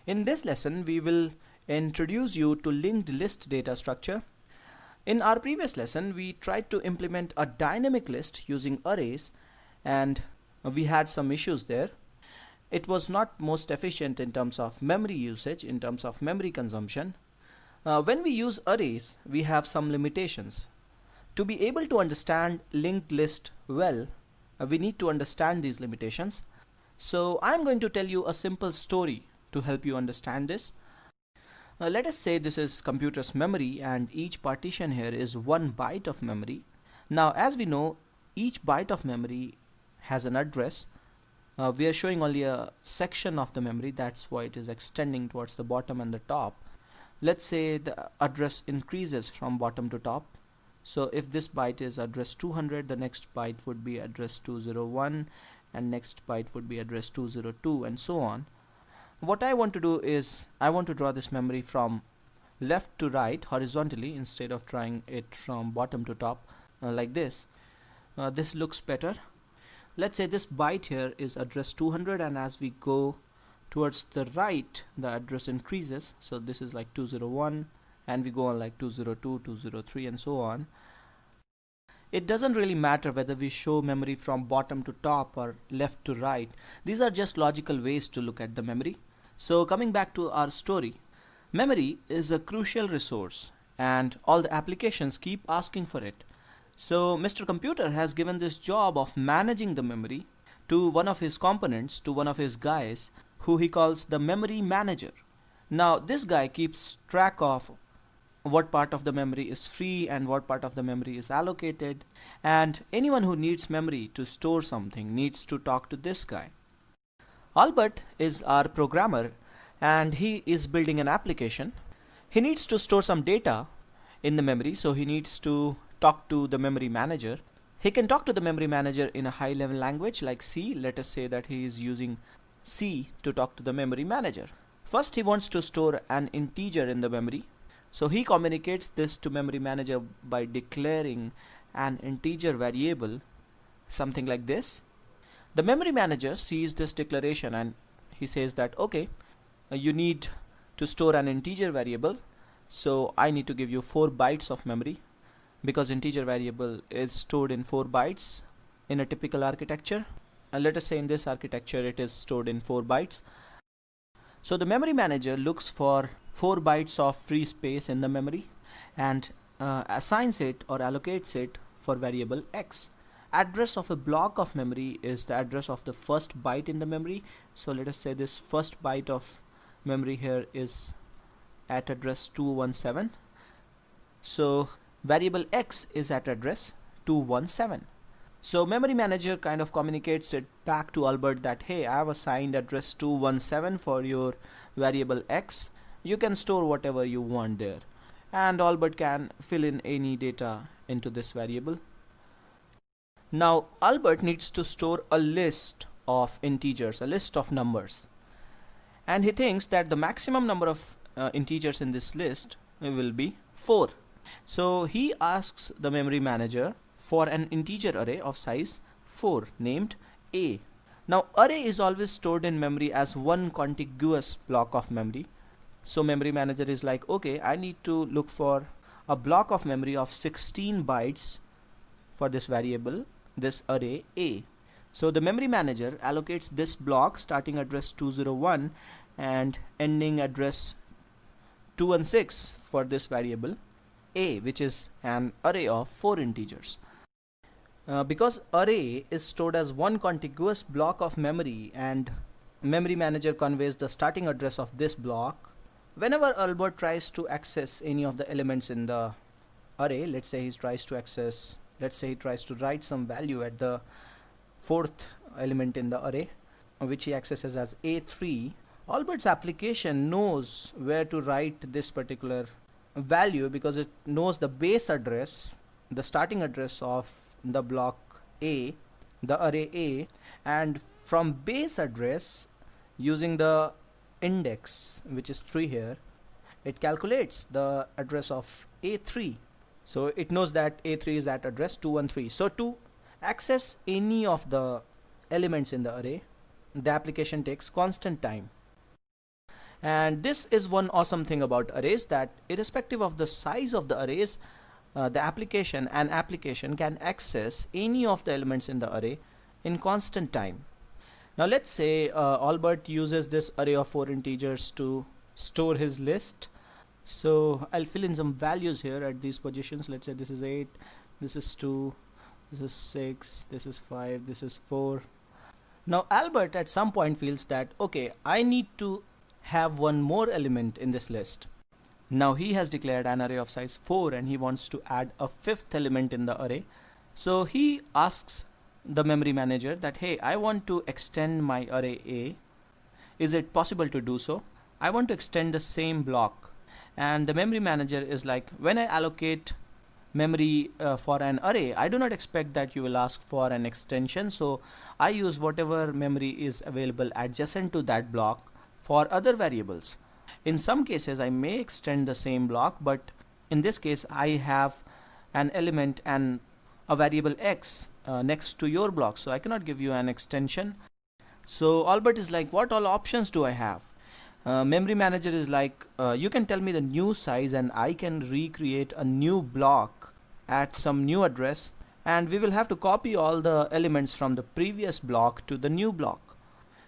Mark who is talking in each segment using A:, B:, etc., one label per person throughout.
A: In this lesson, we will introduce you to linked list data structure. In our previous lesson, we tried to implement a dynamic list using arrays, and we had some issues there. It was not most efficient in terms of memory usage, in terms of memory consumption. When we use arrays, we have some limitations. To be able to understand linked list well, we need to understand these limitations. So I'm going to tell you a simple story to help you understand this. Let us say this is computer's memory and each partition here is 1 byte of memory. Now as we know, each byte of memory has an address. We are showing only a section of the memory, that's why it is extending towards the bottom and the top. Let's say the address increases from bottom to top. So if this byte is address 200, the next byte would be address 201, and next byte would be address 202, and so on. What I want to do is I want to draw this memory from left to right horizontally instead of drawing it from bottom to top like this. This looks better. Let's say this byte here is address 200, and as we go towards the right, the address increases. So this is like 201, and we go on like 202, 203, and so on. It doesn't really matter whether we show memory from bottom to top or left to right. These are just logical ways to look at the memory. So coming back to our story, memory is a crucial resource and all the applications keep asking for it. So Mr. Computer has given this job of managing the memory to one of his components, to one of his guys, who he calls the memory manager. Now this guy keeps track of what part of the memory is free and what part of the memory is allocated, and anyone who needs memory to store something needs to talk to this guy. Albert is our programmer and he is building an application. He needs to store some data in the memory, so he needs to talk to the memory manager. He can talk to the memory manager in a high level language like C. Let us say that he is using C to talk to the memory manager. First he wants to store an integer in the memory. So he communicates this to memory manager by declaring an integer variable, something like this. The memory manager sees this declaration and he says that okay, you need to store an integer variable, so I need to give you 4 bytes of memory, because integer variable is stored in 4 bytes in a typical architecture. And let us say in this architecture it is stored in 4 bytes. So the memory manager looks for 4 bytes of free space in the memory and assigns it or allocates it for variable x. Address of a block of memory is the address of the first byte in the memory. So let us say this first byte of memory here is at address 217. So variable x is at address 217. So memory manager kind of communicates it back to Albert that hey, I have assigned address 217 for your variable x. You can store whatever you want there, and Albert can fill in any data into this variable. Now Albert needs to store a list of integers, a list of numbers, and he thinks that the maximum number of integers in this list will be 4. So he asks the memory manager for an integer array of size 4 named A. Now array is always stored in memory as one contiguous block of memory. So memory manager is like, okay, I need to look for a block of memory of 16 bytes for this variable, this array A. So the memory manager allocates this block starting address 201 and ending address 216 for this variable A, which is an array of 4 integers. Because array is stored as one contiguous block of memory and memory manager conveys the starting address of this block, whenever Albert tries to access any of the elements in the array, let's say he tries to write some value at the 4th element in the array, which he accesses as A3, Albert's application knows where to write this particular value because it knows the base address, the starting address of the block A, the array A, and from base address, using the index which is 3 here, it calculates the address of A3. So it knows that A3 is at address 213. So to access any of the elements in the array, the application takes constant time. And this is one awesome thing about arrays, that irrespective of the size of the arrays, an application can access any of the elements in the array in constant time. Now let's say Albert uses this array of 4 integers to store his list. So I'll fill in some values here at these positions. Let's say this is 8, this is 2, this is 6, this is 5, this is 4. Now Albert at some point feels that, okay, I need to have one more element in this list. Now he has declared an array of size 4 and he wants to add a 5th element in the array. So he asks the memory manager that, hey, I want to extend my array A. Is it possible to do so? I want to extend the same block. And the memory manager is like, when I allocate memory for an array, I do not expect that you will ask for an extension. So I use whatever memory is available adjacent to that block for other variables. In some cases I may extend the same block, but in this case I have an element and a variable x next to your block, so I cannot give you an extension. So Albert is like, what all options do I have? Memory manager is like, you can tell me the new size and I can recreate a new block at some new address, and we will have to copy all the elements from the previous block to the new block.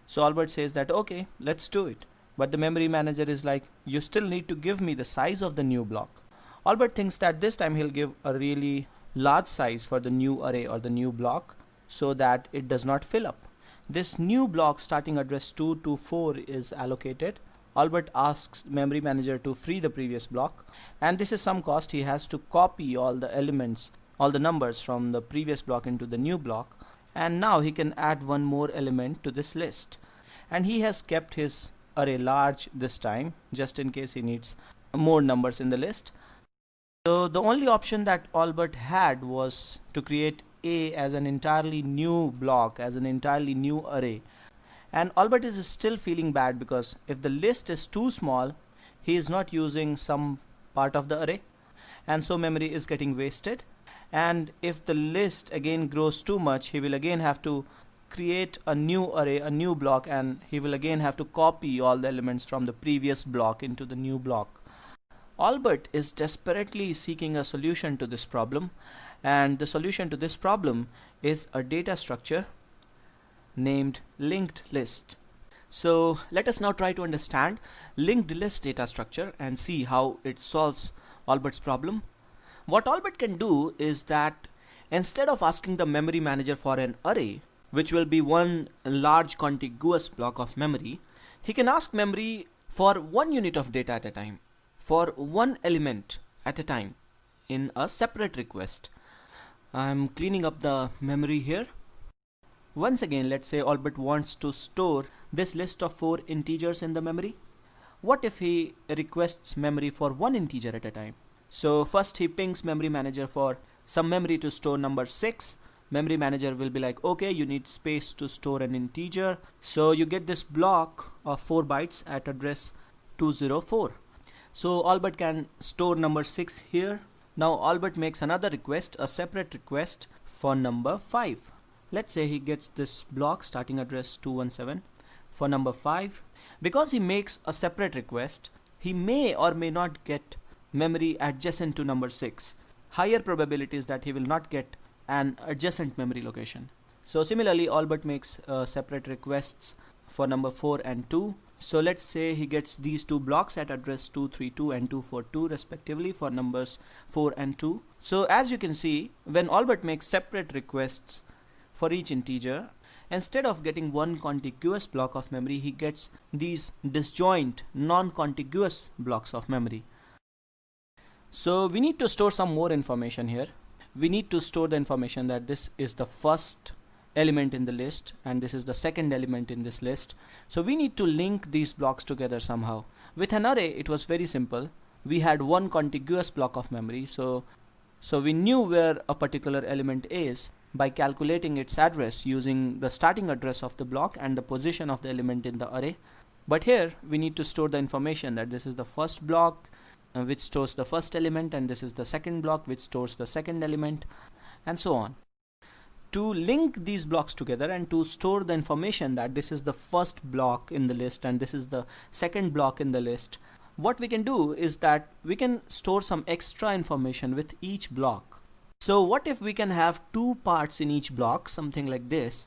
A: So Albert says that, okay, let's do it. But the memory manager is like, you still need to give me the size of the new block. Albert thinks that this time he'll give a really large size for the new array or the new block so that it does not fill up. This new block starting address 224 is allocated. Albert asks memory manager to free the previous block, and this is some cost. He has to copy all the elements, all the numbers from the previous block into the new block, and now he can add one more element to this list. And he has kept his array large this time, just in case he needs more numbers in the list. So the only option that Albert had was to create A as an entirely new block, as an entirely new array. And Albert is still feeling bad because if the list is too small, he is not using some part of the array, and so memory is getting wasted. And if the list again grows too much, he will again have to create a new array, a new block, and he will again have to copy all the elements from the previous block into the new block. Albert is desperately seeking a solution to this problem, and the solution to this problem is a data structure named linked list. So let us now try to understand linked list data structure and see how it solves Albert's problem. What Albert can do is that instead of asking the memory manager for an array, which will be one large contiguous block of memory, he can ask memory for one unit of data at a time, for one element at a time in a separate request. I'm cleaning up the memory here. Once again, let's say Albert wants to store this list of 4 integers in the memory. What if he requests memory for one integer at a time? So first he pings memory manager for some memory to store number 6. Memory manager will be like, okay, you need space to store an integer. So you get this block of 4 bytes at address 204. So Albert can store number 6 here. Now Albert makes another request, a separate request for number 5. Let's say he gets this block starting address 217 for number 5. Because he makes a separate request, he may or may not get memory adjacent to number 6. Higher probability is that he will not get an adjacent memory location. So similarly, Albert makes separate requests for number 4 and 2. So let's say he gets these 2 blocks at address 232 and 242 respectively for numbers 4 and 2. So as you can see, when Albert makes separate requests for each integer, instead of getting one contiguous block of memory, he gets these disjoint non-contiguous blocks of memory. So we need to store some more information here. We need to store the information that this is the first element in the list and this is the second element in this list. So we need to link these blocks together somehow. With an array, it was very simple. We had one contiguous block of memory, so we knew where a particular element is by calculating its address using the starting address of the block and the position of the element in the array. But here we need to store the information that this is the first block which stores the first element, and this is the second block which stores the second element, and so on. To link these blocks together and to store the information that this is the first block in the list and this is the second block in the list, what we can do is that we can store some extra information with each block. So what if we can have two parts in each block, something like this,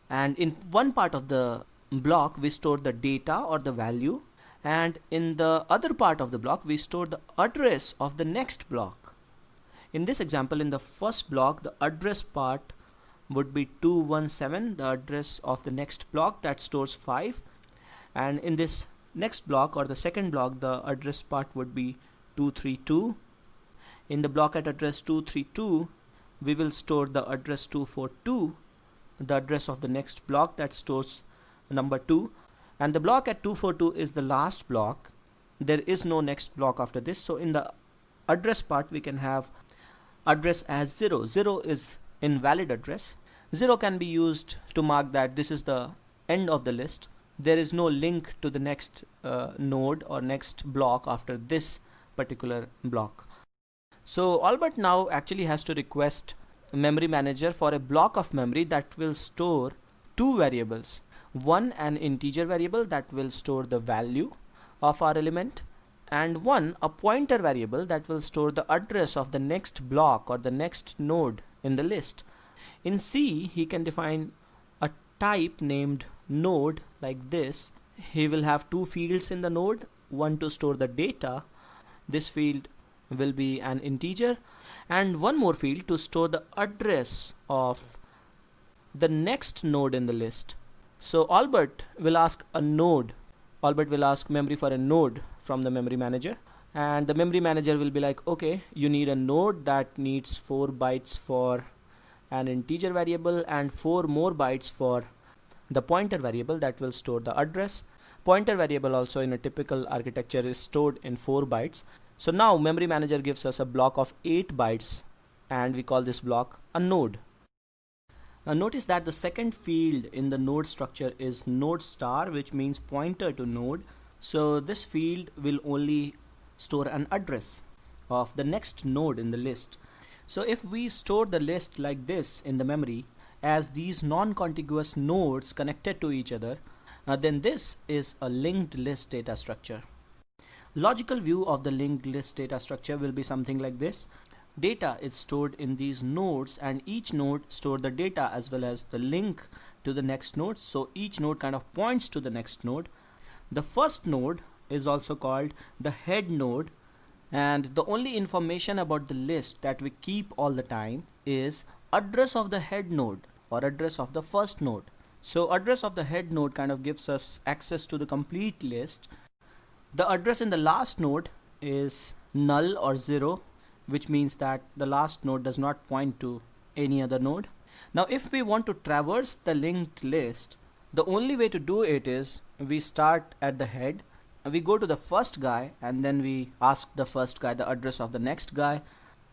A: and in one part of the block we store the data or the value, and in the other part of the block we store the address of the next block. In this example, in the first block, the address part would be 217, the address of the next block that stores 5, and in this next block or the second block, the address part would be 232. In the block at address 232, we will store the address 242, the address of the next block that stores number 2, and the block at 242 is the last block. There is no next block after this, so in the address part we can have address as 0. 0 is invalid address. 0 can be used to mark that this is the end of the list. There is no link to the next node or next block after this particular block. So Albert now actually has to request a memory manager for a block of memory that will store two variables. One, an integer variable that will store the value of our element, and one, a pointer variable that will store the address of the next block or the next node in the list. In C, he can define a type named node like this. He will have two fields in the node, one to store the data. This field will be an integer, and one more field to store the address of the next node in the list. So Albert will ask a node. Albert will ask memory for a node from the memory manager, and the memory manager will be like, okay, you need a node that needs 4 bytes for an integer variable and 4 more bytes for the pointer variable that will store the address. Pointer variable also in a typical architecture is stored in 4 bytes. So now memory manager gives us a block of 8 bytes and we call this block a node. Now notice that the second field in the node structure is node star, which means pointer to node. So this field will only store an address of the next node in the list. So if we store the list like this in the memory as these non-contiguous nodes connected to each other, then this is a linked list data structure. Logical view of the linked list data structure will be something like this. Data is stored in these nodes and each node stores the data as well as the link to the next node. So each node kind of points to the next node. The first node is also called the head node, and the only information about the list that we keep all the time is address of the head node or address of the first node. So address of the head node kind of gives us access to the complete list. The address in the last node is null or 0, which means that the last node does not point to any other node. Now if we want to traverse the linked list, the only way to do it is we start at the head, we go to the first guy, and then we ask the first guy the address of the next guy,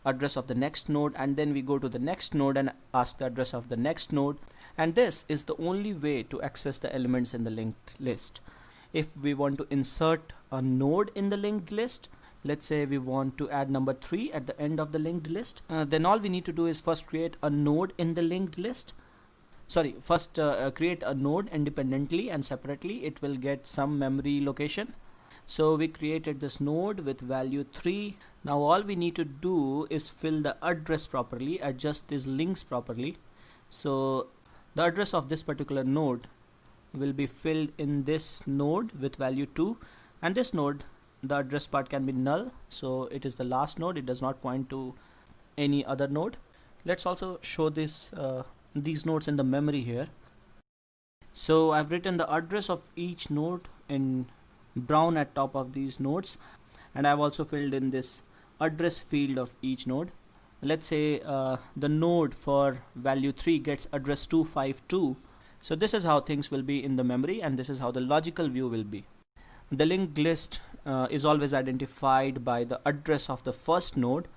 A: address of the next node, and then we go to the next node and ask the address of the next node. And this is the only way to access the elements in the linked list. If we want to insert a node in the linked list, let's say we want to add number 3 at the end of the linked list, then all we need to do is first create a node in the linked list. Create a node independently and separately. It will get some memory location. So we created this node with value 3. Now all we need to do is fill the address properly, adjust these links properly. So the address of this particular node will be filled in this node with value 2, and this node, the address part can be null, so it is the last node. It does not point to any other node. Let's also show this these nodes in the memory here. So I've written the address of each node in brown at top of these nodes, and I've also filled in this address field of each node. Let's say the node for value 3 gets address 252. So this is how things will be in the memory, and this is how the logical view will be. The linked list is always identified by the address of the first node,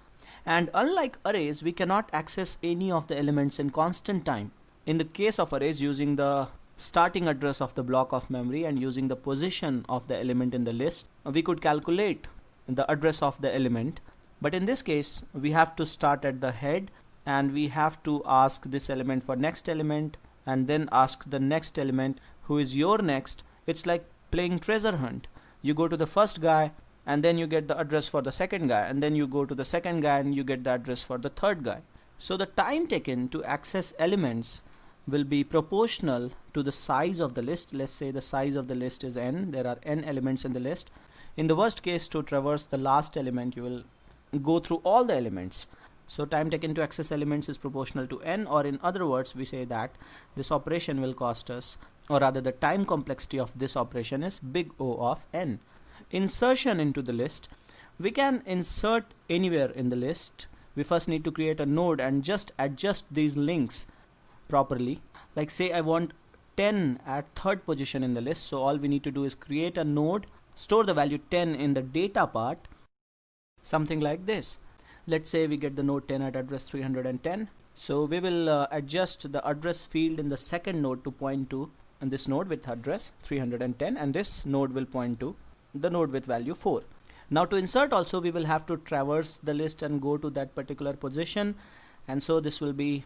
A: and unlike arrays, we cannot access any of the elements in constant time. In the case of arrays, using the starting address of the block of memory and using the position of the element in the list, we could calculate the address of the element. But in this case, we have to start at the head and we have to ask this element for next element and then ask the next element who is your next. It's like playing treasure hunt. You go to the first guy and then you get the address for the second guy, and then you go to the second guy and you get the address for the third guy. So the time taken to access elements will be proportional to the size of the list. Let's say the size of the list is n. There are n elements in the list. In the worst case, to traverse the last element, you will go through all the elements. So time taken to access elements is proportional to n, or in other words, we say that this operation will cost us, or rather the time complexity of this operation is big O of n. Insertion into the list. We can insert anywhere in the list. We first need to create a node and just adjust these links properly. Like say I want 10 at third position in the list, so all we need to do is create a node, store the value 10 in the data part, something like this. Let's say we get the node 10 at address 310. So we will adjust the address field in the second node to point to this node with address 310, and this node will point to the node with value 4. Now to insert also, we will have to traverse the list and go to that particular position, and so this will be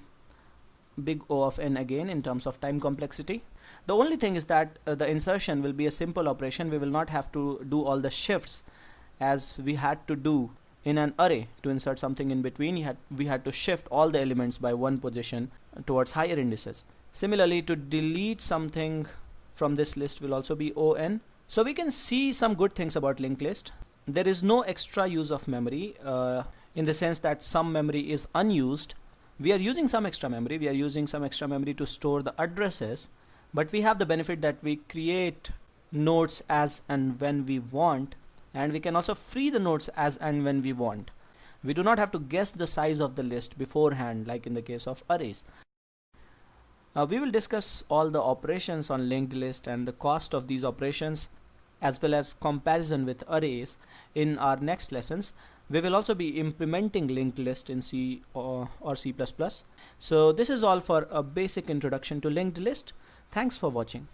A: big O of n again in terms of time complexity. The only thing is that the insertion will be a simple operation. We will not have to do all the shifts as we had to do in an array. To insert something in between, we had to shift all the elements by one position towards higher indices. Similarly, to delete something from this list will also be on. So we can see some good things about linked list. There is no extra use of memory in the sense that some memory is unused. We are using some extra memory. We are using some extra memory to store the addresses, but we have the benefit that we create nodes as and when we want, and we can also free the nodes as and when we want. We do not have to guess the size of the list beforehand like in the case of arrays. We will discuss all the operations on linked list and the cost of these operations, as well as comparison with arrays in our next lessons. We will also be implementing linked list in C or C++. So this is all for a basic introduction to linked list. Thanks for watching.